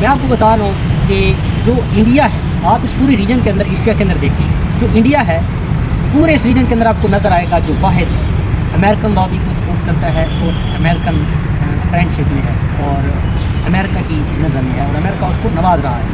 मैं आपको बता रहा हूँ कि जो इंडिया है, आप इस पूरे रीजन के अंदर, एशिया के अंदर देखें, जो इंडिया है पूरे इस रीजन के अंदर आपको नज़र आएगा जो वाहिद अमेरिकन लॉबी को सपोर्ट करता है और अमेरिकन फ्रेंडशिप में है और अमेरिका की नज़र में है और अमेरिका उसको नवाज रहा है।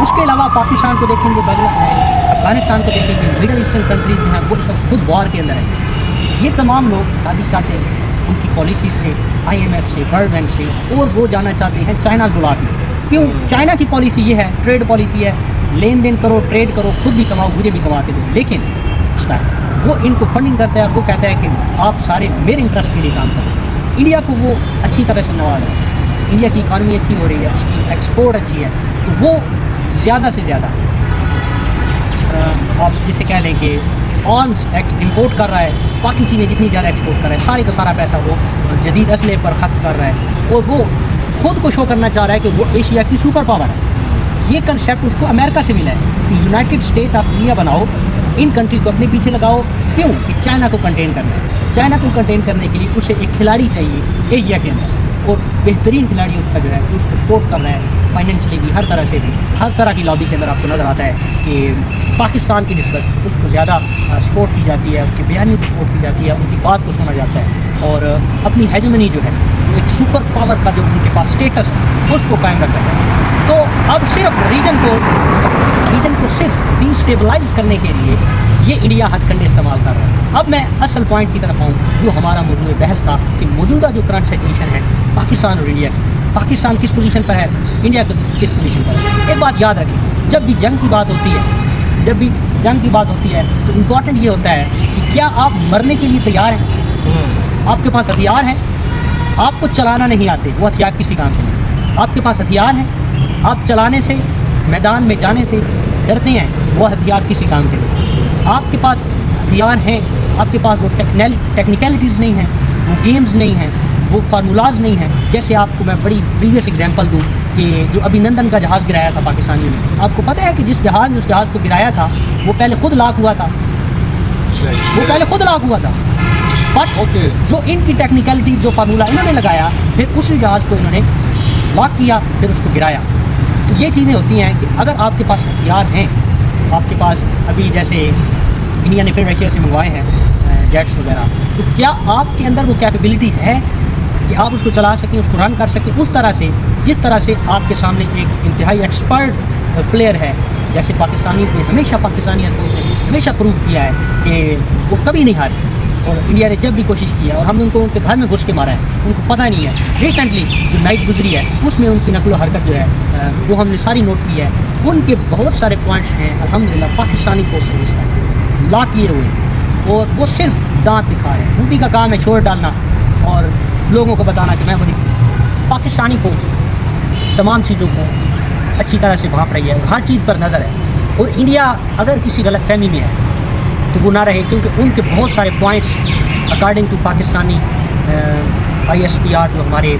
उसके अलावा पाकिस्तान को देखेंगे, अफ़गानिस्तान को देखेंगे, मिडल ईस्टर्न कंट्रीज़ जो हैं वो इस वक्त खुद वॉर के अंदर है। ये तमाम लोग शादी चाहते हैं उनकी पॉलिसी से, IMF से, वर्ल्ड बैंक से, और वो जाना चाहते हैं चाइना गुलाब में। क्यों? चाइना की पॉलिसी ये है, ट्रेड पॉलिसी है, लेन देन करो, ट्रेड करो, खुद भी कमाओ, मुझे भी कमा के दो। लेकिन वो इनको फंडिंग करता है और वो कहता है कि आप सारे मेरे इंटरेस्ट के लिए काम करो। इंडिया को वो अच्छी तरह से नवाज रहा है, इंडिया की इकानमी अच्छी हो रही है, उसकी एक्सपोर्ट अच्छी है, तो वो ज़्यादा से ज़्यादा आप जिसे कह लें कि आर्म्स इंपोर्ट कर रहा है, बाकी चीज़ें जितनी ज़्यादा एक्सपोर्ट कर रहा है, सारे का सारा पैसा वो जदीद असले पर खर्च कर रहा है और वो खुद को शो करना चाह रहा है कि वो एशिया की सुपर पावर है। ये कंसेप्ट उसको अमेरिका से मिला है कि यूनाइटेड स्टेट ऑफ इंडिया बनाओ, इन कंट्रीज़ को अपने पीछे लगाओ। क्यों? कि चाइना को कंटेन करना है। चाइना को कंटेन करने के लिए उसे एक खिलाड़ी चाहिए एशिया के अंदर, और बेहतरीन खिलाड़ी उसका जो है उसको सपोर्ट कर रहा है फाइनेंशियली भी, हर तरह से भी। हर तरह की लॉबी के अंदर आपको नज़र आता है कि पाकिस्तान की निस्बत उसको ज़्यादा सपोर्ट की जाती है, उसके बयानियों को सपोर्ट की जाती है, उनकी बात को सुना जाता है और अपनी हेजमनी जो है, एक सुपर पावर का जो उनके पास स्टेटस है उसको कायम रखा है। तो अब सिर्फ रीजन को सिर्फ डिस्टेबलाइज करने के लिए ये इंडिया हथकंडे इस्तेमाल कर रहा है। अब मैं असल पॉइंट की तरफ आऊँ जो हमारा मौजूद बहस था कि मौजूदा जो करंट सिचुएशन है पाकिस्तान और इंडिया की, पाकिस्तान किस पोजीशन पर है, इंडिया किस पोजीशन पर है। एक बात याद रखें, जब भी जंग की बात होती है तो इम्पॉर्टेंट ये होता है कि क्या आप मरने के लिए तैयार हैं, आपके पास हथियार हैं, आपको चलाना नहीं आते, वो हथियार किसी काम के नहीं। आपके पास हथियार हैं, आप चलाने से, मैदान में जाने से डरते हैं, वो हथियार किसी काम के नहीं। आपके पास हथियार हैं, आपके पास वो टेक्निकलिटीज़ नहीं हैं, वो गेम्स नहीं हैं, वो फार्मूलाज नहीं हैं। जैसे आपको मैं बड़ी प्रीवियस एग्जांपल दूं कि जो अभिनंदन का जहाज़ गिराया था पाकिस्तानियों ने, आपको पता है कि जिस जहाज़ ने उस जहाज़ को गिराया था वो पहले खुद लाक हुआ था, बट जो इनकी टेक्निकलिटी, जो फार्मूला इन्होंने लगाया, फिर उसी जहाज़ को इन्होंने लॉक किया, फिर उसको गिराया। तो ये चीज़ें होती हैं कि अगर आपके पास हथियार हैं, आपके पास अभी जैसे इंडिया ने फिर रशिया से मंगवाए हैं जेट्स वगैरह, तो क्या आपके अंदर वो कैपेबिलिटी है कि आप उसको चला सकें, उसको रन कर सकें उस तरह से जिस तरह से आपके सामने एक इंतहाई एक्सपर्ट प्लेयर है। जैसे पाकिस्तानी ने हमेशा, पाकिस्तानी एयरफोर्स ने हमेशा प्रूव किया है कि वो कभी नहीं हारे, और इंडिया ने जब भी कोशिश की है और हमने उनको उनके घर में घुस के मारा है, उनको पता नहीं है। रिसेंटली जो नाइट गुजरी है उसमें उनकी नकलो हरकत जो है वो हमने सारी नोट की है। उनके बहुत सारे पॉइंट्स हैं अल्हम्दुलिल्लाह पाकिस्तानी फोर्स ने उसका ला किए हुए, और वो सिर्फ दांत दिखा रहे हैं। उनकी का काम है शोर डालना और लोगों को बताना कि मैं बड़ी। पाकिस्तानी फौज तमाम चीज़ों को अच्छी तरह से भांप रही है, हर चीज़ पर नज़र है, और इंडिया अगर किसी गलत फहमी में है तो वो ना रहे, क्योंकि उनके बहुत सारे points according to Pakistani ISPR जो हमारे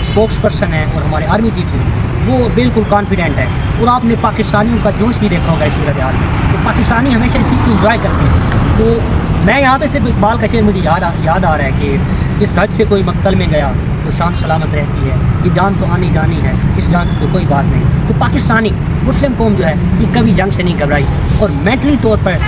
स्पोक्स पर्सन हैं और हमारे आर्मी चीफ हैं, वो बिल्कुल कॉन्फिडेंट है। और आपने पाकिस्तानियों का जोश भी देखा होगा इस सूरत हाल में, तो पाकिस्तानी हमेशा इसी को इंजॉय करते हैं। तो मैं यहाँ पे सिर्फ इकबाल का शेर मुझे याद आ रहा है कि इस धड़ से कोई मकतल में गया तो शान सलामत रहती है, ये जान तो आनी जानी है, इस जान की तो कोई बात नहीं। तो पाकिस्तानी मुस्लिम कौम जो है ये कभी जंग से नहीं घबराई, और मेंटली तौर पर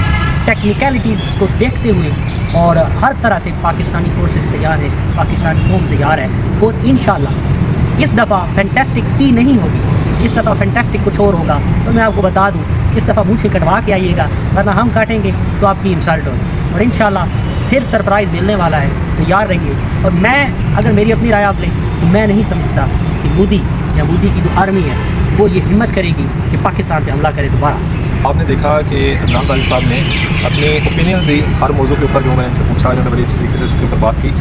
टेक्निकलिटीज़ को देखते हुए और हर तरह से पाकिस्तानी फोर्सेस तैयार है, पाकिस्तानी कौम तैयार है। और इंशाल्लाह इस दफ़ा फैंटास्टिक टी नहीं होगी, इस दफ़ा फैंटास्टिक कुछ और होगा। तो मैं आपको बता दूं, इस दफ़ा मुँह से कटवा के आइएगा, वरना हम काटेंगे तो आपकी इंसल्ट होगी। और इंशाल्लाह फिर सरप्राइज़ मिलने वाला है, तैयार रहिए। और मैं अगर मेरी अपनी राय आप लें तो मैं नहीं समझता कि मोदी की जो आर्मी है वो ये हिम्मत करेगी कि पाकिस्तान पे हमला करे दोबारा। आपने देखा कि इमरान खान साहब ने अपनी ओपिनियंस दी हर मौजू के ऊपर, जो मैंने इनसे पूछा इन्होंने बड़ी अच्छी तरीके से उसके ऊपर बात की।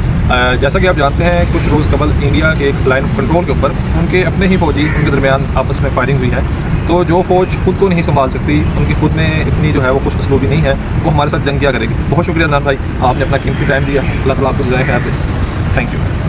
जैसा कि आप जानते हैं कुछ रोज़ कबल इंडिया के एक लाइन ऑफ कंट्रोल के ऊपर उनके अपने ही फ़ौजी उनके दरमियान आपस में फायरिंग हुई है। तो जो फ़ौज खुद को नहीं संभाल सकती, उनकी खुद में इतनी जो है वो खुश उसलूबी नहीं है, वो हमारे साथ जंग क्या करेगी। बहुत शुक्रिया इमरान भाई, आपने अपना कीमती टाइम दिया। अल्लाह ताला आपको ज़ाया खैर दे। Thank you.